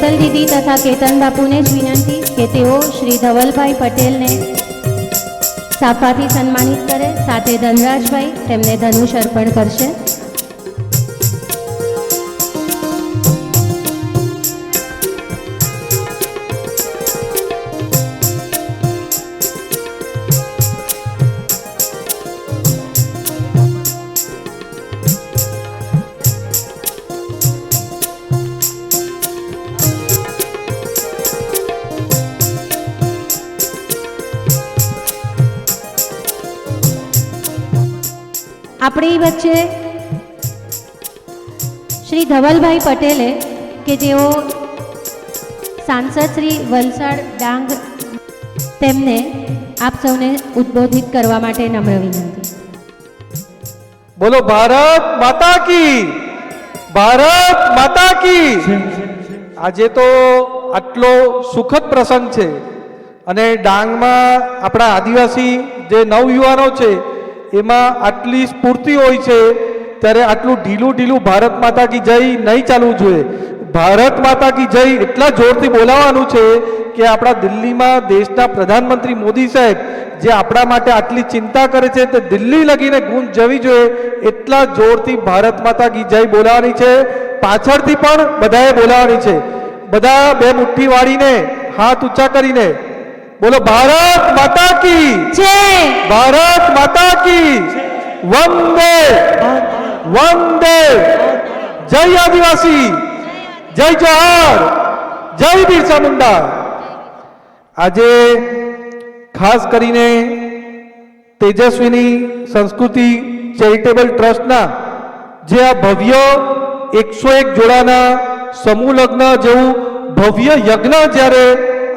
હેતલ દીદી તથા કેતન બાપુને જ વિનંતી કે તેઓ શ્રી ધવલભાઈ પટેલને સાફાથી સન્માનિત કરે, સાથે ધનરાજભાઈ તેમને ધનુષ અર્પણ કરશે. આપણી વચ્ચે શ્રી ધવલભાઈ પટેલે કે જેઓ સાંસદ શ્રી વલસાડ ડાંગ, તેમને આપ સૌને ઉદ્બોધિત કરવા માટે નમ્ર વિનંતી. બોલો ભારત માતા કી, ભારત માતા કી. આજે તો આટલો સુખદ પ્રસંગ છે અને ડાંગમાં આપણા આદિવાસી જે નવયુવાનો છે એમાં આટલી સ્ફૂર્તિ હોય છે, ત્યારે આટલું ઢીલું ઢીલું ભારત માતા કી જય નહીં ચાલવું જોઈએ. ભારત માતા કી જય એટલા જોરથી બોલાવવાનું છે કે આપણા દિલ્હીમાં દેશના પ્રધાનમંત્રી મોદી સાહેબ જે આપણા માટે આટલી ચિંતા કરે છે તે દિલ્હી લગીને ગૂંજ જવી જોઈએ એટલા જોરથી ભારત માતા કી જય બોલાવવાની છે. પાછળથી પણ બધાએ બોલાવવાની છે. બધા બે મુઠ્ઠી વાળીને હાથ ઊંચા કરીને બોલો ભારત માતા કી જય, ભારત માતા કી વંદે વંદે. જય આદિવાસી, જય જોહાર, જય બિરસા મુંડા. આજે ખાસ કરીને તેજસ્વીની સંસ્કૃતિ ચેરિટેબલ ટ્રસ્ટના જે આ ભવ્ય 101 જોડાના સમૂહ લગ્ન જેવું ભવ્ય યજ્ઞ જ્યારે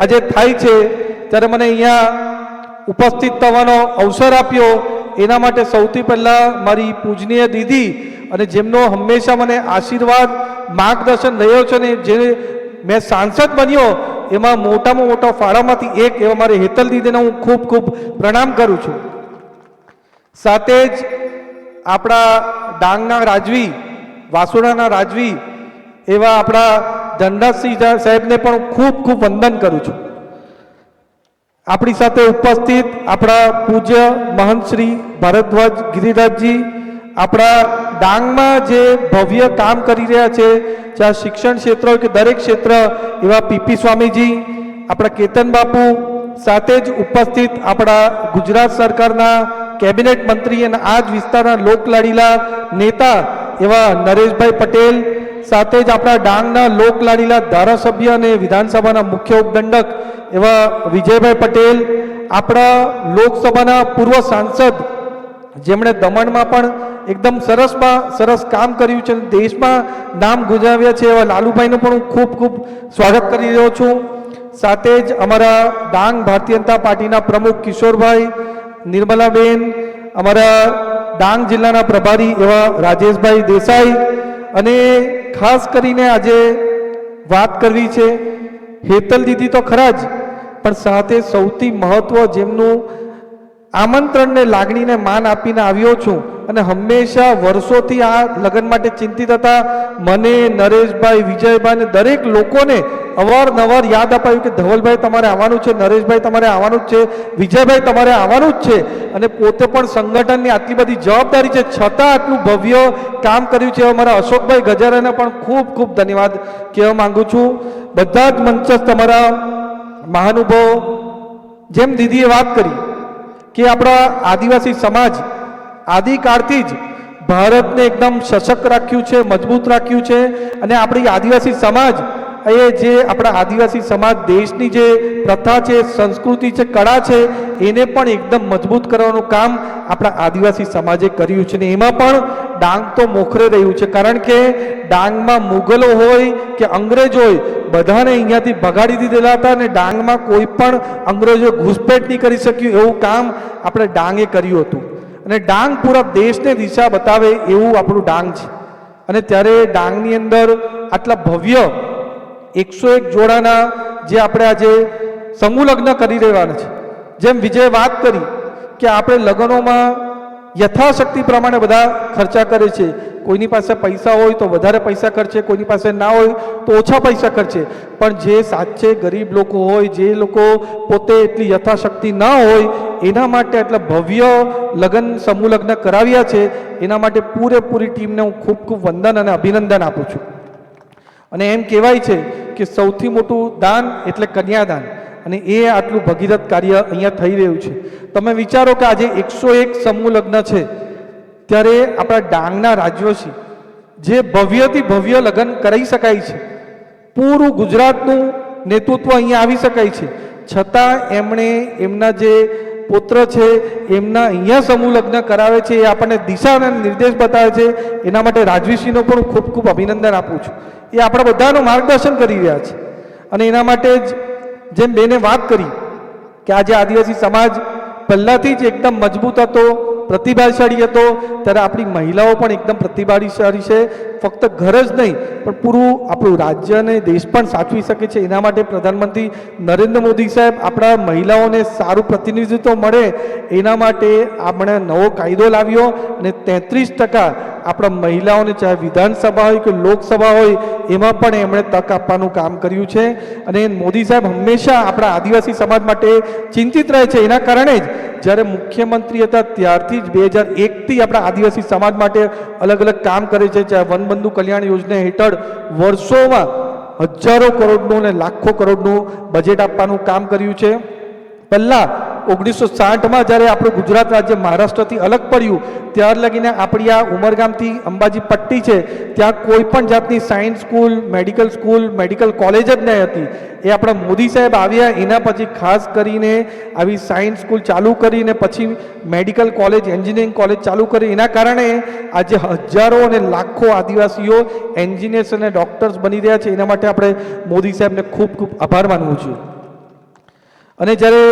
આજે થાય છે, ત્યારે મને અહીંયા ઉપસ્થિત થવાનો અવસર આપ્યો એના માટે સૌથી પહેલાં મારી પૂજનીય દીદી અને જેમનો હંમેશા મને આશીર્વાદ માર્ગદર્શન રહ્યો છે ને જે મેં સાંસદ બન્યો એમાં મોટામાં મોટા ફાળામાંથી એક એવા મારે હેતલ દીદીને હું ખૂબ ખૂબ પ્રણામ કરું છું. સાથે જ આપણા ડાંગના રાજવી, વાસોડાના રાજવી એવા આપણા ધનરાજસિંહ સાહેબને પણ ખૂબ ખૂબ વંદન કરું છું. આપણી સાથે ઉપસ્થિત આપણા પૂજ્ય મહંત શ્રી ભારદ્વાજ ગિરિરાજજી, આપણા ડાંગમાં જે ભવ્ય કામ કરી રહ્યા છે, ચાહે શિક્ષણ ક્ષેત્ર હોય કે દરેક ક્ષેત્ર, એવા પીપી સ્વામીજી, આપણા કેતન બાપુ, સાથે જ ઉપસ્થિત આપણા ગુજરાત સરકારના કેબિનેટ મંત્રી અને આ જ વિસ્તારના લોકલાડીલા નેતા એવા નરેશભાઈ પટેલ, સાથે જ આપણા ડાંગના લોકલાડીલા ધારાસભ્ય અને વિધાનસભાના મુખ્ય ઉપદંડક એવા વિજયભાઈ પટેલ, આપણા લોકસભાના પૂર્વ સાંસદ જેમણે દમણમાં પણ એકદમ સરસ કામ કર્યું છે, દેશમાં નામ ગુજાવ્યા છે એવા લાલુભાઈનું પણ હું ખૂબ ખૂબ સ્વાગત કરી રહ્યો છું. સાથે જ અમારા ડાંગ ભારતીય જનતા પાર્ટીના પ્રમુખ કિશોરભાઈ, નિર્મલાબેન, અમારા ડાંગ જિલ્લાના પ્રભારી એવા રાજેશભાઈ દેસાઈ, અને ખાસ કરીને આજે વાત કરવી છે હેતલ દીદી તો ખરા જ, પણ સાથે સૌથી મહત્વ જેમનું આમંત્રણને લાગણીને માન આપીને આવ્યો છું અને હંમેશા વર્ષોથી આ લગ્ન માટે ચિંતિત હતા. મને, નરેશભાઈ, વિજયભાઈ ને દરેક લોકોને અવારનવાર યાદ અપાયું કે ધવલભાઈ તમારે આવવાનું છે, નરેશભાઈ તમારે આવવાનું જ છે, વિજયભાઈ તમારે આવવાનું જ છે, અને પોતે પણ સંગઠનની આટલી બધી જવાબદારી છે છતાં આટલું ભવ્ય કામ કર્યું છે. અમારા અશોકભાઈ ગજારાને પણ ખૂબ ખૂબ ધન્યવાદ કહેવા માંગુ છું. બધા જ મંચસ્થ તમારા મહાનુભાવો, જેમ દીદીએ વાત કરી કે આપણા આદિવાસી સમાજ આદિકાળથી જ ભારતને એકદમ સશક્ત રાખ્યું છે, મજબૂત રાખ્યું છે, અને આપણી આદિવાસી સમાજ એ જે આપણા આદિવાસી સમાજ દેશની જે પ્રથા છે, સંસ્કૃતિ છે, કળા છે, એને પણ એકદમ મજબૂત કરવાનું કામ આપણા આદિવાસી સમાજે કર્યું છે. ને એમાં પણ ડાંગ તો મોખરે રહ્યું છે, કારણ કે ડાંગમાં મુગલો હોય કે અંગ્રેજ હોય બધાને અહીંયાથી ભગાડી દીધેલા હતા અને ડાંગમાં કોઈ પણ અંગ્રેજો ઘૂસપેઠ નહીં કરી શક્યું એવું કામ આપણે ડાંગે કર્યું હતું. અને ડાંગ પૂરા દેશને દિશા બતાવે એવું આપણું ડાંગ છે. અને ત્યારે ડાંગની અંદર આટલા ભવ્ય 101 જોડાના જે આપણે આજે સમૂહ લગ્ન કરી રહેવાના છે, જેમ વિજય વાત કરી કે આપણે લગ્નોમાં યથાશક્તિ પ્રમાણે બધા ખર્ચા કરે છે. કોઈની પાસે પૈસા હોય તો વધારે પૈસા ખર્ચે, કોઈની પાસે ના હોય તો ઓછા પૈસા ખર્ચે. પણ જે સાચે ગરીબ લોકો હોય, જે લોકો પોતે એટલી યથાશક્તિ ના હોય, એના માટે આટલા ભવ્ય લગ્ન સમૂહ લગ્ન કરાવ્યા છે. એના માટે પૂરેપૂરી ટીમને હું ખૂબ ખૂબ વંદન અને અભિનંદન આપું છું. અને એમ કહેવાય છે કે સૌથી મોટું દાન એટલે કન્યાદાન, અને એ આટલું ભગીરથ કાર્ય અહીંયા થઈ રહ્યું છે. તમે વિચારો કે આજે 101 સમૂહ લગ્ન છે, ત્યારે આપણા ડાંગના રાજ્યવંશી જે ભવ્યથી ભવ્ય લગ્ન કરી શકાય છે, પૂરું ગુજરાતનું નેતૃત્વ અહીંયા આવી શકાય છે, છતાં એમણે એમના જે પુત્ર છે એમના અહીંયા સમૂહ લગ્ન કરાવે છે. એ આપણને દિશા અને નિર્દેશ બતાવે છે. એના માટે રાજવીશ્રીનો પણ ખૂબ ખૂબ અભિનંદન આપું છું. એ આપણા બધાનું માર્ગદર્શન કરી રહ્યા છે. અને એના માટે જ જેમ બેને વાત કરી કે આજે આદિવાસી સમાજ પહેલાંથી જ એકદમ મજબૂત હતો, પ્રતિભાશાળી હતો, ત્યારે આપણી મહિલાઓ પણ એકદમ પ્રતિભાશાળી છે. ફક્ત ઘર જ નહીં પણ પૂરું આપણું રાજ્ય અને દેશ પણ સાચવી શકે છે. એના માટે પ્રધાનમંત્રી નરેન્દ્ર મોદી સાહેબ આપણા મહિલાઓને સારું પ્રતિનિધિત્વ મળે એના માટે આપણે નવો કાયદો લાવ્યો, અને 33% આપણા મહિલાઓને, ચાહે વિધાનસભા હોય કે લોકસભા હોય, એમાં પણ એમણે તક આપવાનું કામ કર્યું છે. અને મોદી સાહેબ હંમેશા આપણા આદિવાસી સમાજ માટે ચિંતિત રહે છે. એના કારણે જ જ્યારે મુખ્યમંત્રી હતા ત્યારથી જ 2001થી આપણા આદિવાસી સમાજ માટે અલગ અલગ કામ કરે છે. ચાહે વનબંધુ કલ્યાણ યોજના હેઠળ વર્ષોમાં હજારો કરોડનું અને લાખો કરોડનું બજેટ આપવાનું કામ કર્યું છે. પહેલાં 1960માં જ્યારે આપણું ગુજરાત રાજ્ય મહારાષ્ટ્રથી અલગ પડ્યું ત્યાર લગીને આપણી આ ઉમરગામથી અંબાજી પટ્ટી છે, ત્યાં કોઈ પણ જાતની સાયન્સ સ્કૂલ, મેડિકલ કોલેજ જ નહીં હતી. એ આપણા મોદી સાહેબ આવ્યા એના પછી ખાસ કરીને આવી સાયન્સ સ્કૂલ ચાલુ કરીને પછી મેડિકલ કોલેજ, એન્જિનિયરિંગ કોલેજ ચાલુ કરી. એના કારણે આજે હજારો અને લાખો આદિવાસીઓ એન્જિનિયર્સ અને ડૉક્ટર્સ બની રહ્યા છે. એના માટે આપણે મોદી સાહેબને ખૂબ ખૂબ આભાર માનવું છે. અને જ્યારે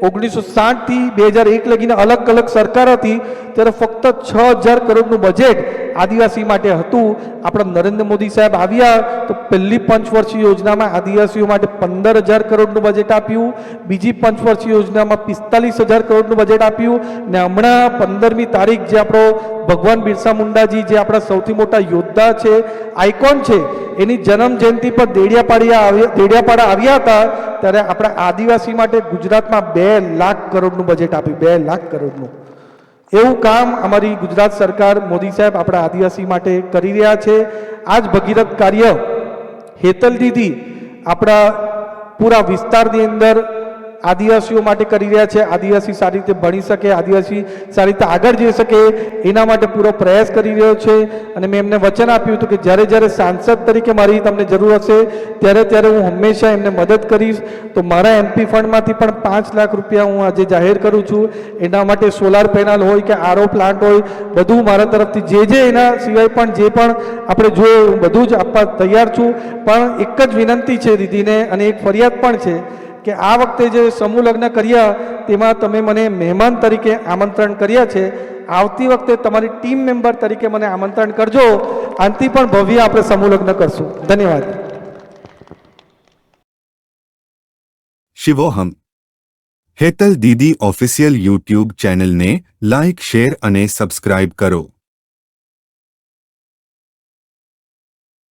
1960થી 2001 લગીને અલગ અલગ સરકાર હતી ત્યારે ફક્ત 6000 કરોડનું બજેટ આદિવાસી માટે હતું. આપણા નરેન્દ્ર મોદી સાહેબ આવ્યા તો પહેલી પંચવર્ષીય યોજનામાં આદિવાસીઓ માટે 15000 કરોડનું બજેટ આપ્યું, બીજી પંચવર્ષીય યોજનામાં 45000 કરોડનું બજેટ આપ્યું, ને હમણાં 15મી તારીખ જે આપણો ભગવાન બિરસા મુંડાજી જે આપણા સૌથી મોટા યોદ્ધા છે, આઇકોન છે, એની જન્મ જયંતિ પર દેડિયાપાડા આવ્યા હતા ત્યારે આપણા આદિવાસી માટે ગુજરાતમાં 2 લાખ કરોડનું બજેટ આપ્યું. 2 લાખ કરોડનું એવું કામ અમારી ગુજરાત સરકાર, મોદી સાહેબ આપણા આદિવાસી માટે કરી રહ્યા છે. આ જ ભગીરથ કાર્ય હેતલ દીદી આપણા પૂરા વિસ્તારની અંદર આદિવાસીઓ માટે કરી રહ્યા છે. આદિવાસી સારી રીતે ભણી શકે, આદિવાસી સારી રીતે આગળ જઈ શકે એના માટે પૂરો પ્રયાસ કરી રહ્યો છે. અને મેં એમને વચન આપ્યું હતું કે જ્યારે જ્યારે સાંસદ તરીકે મારી તમને જરૂર હશે ત્યારે હું હંમેશા એમને મદદ કરીશ. તો મારા MP ફંડમાંથી પણ 5 લાખ રૂપિયા હું આજે જાહેર કરું છું. એના માટે સોલાર પેનલ હોય કે RO પ્લાન્ટ હોય, બધું મારા તરફથી જે એના સિવાય પણ જે પણ આપણે જોઈએ હું બધું જ આપવા તૈયાર છું. પણ એક જ વિનંતી છે દીદીને અને એક ફરિયાદ પણ છે કે આ વખતે જે સમૂહ લગ્ન કર્યા તેમાં તમે મને મહેમાન તરીકે આમંત્રણ કર્યા છે. આવતી વખતે તમારી ટીમ મેમ્બર તરીકે મને આમંત્રણ કરજો. આનાથી પણ ભવ્ય આપણે સમૂહ લગ્ન કરશું. ધન્યવાદ. શિવોહમ હેતલ દીદી ઓફિશિયલ YouTube ચેનલને લાઇક, શેર અને સબસ્ક્રાઇબ કરો.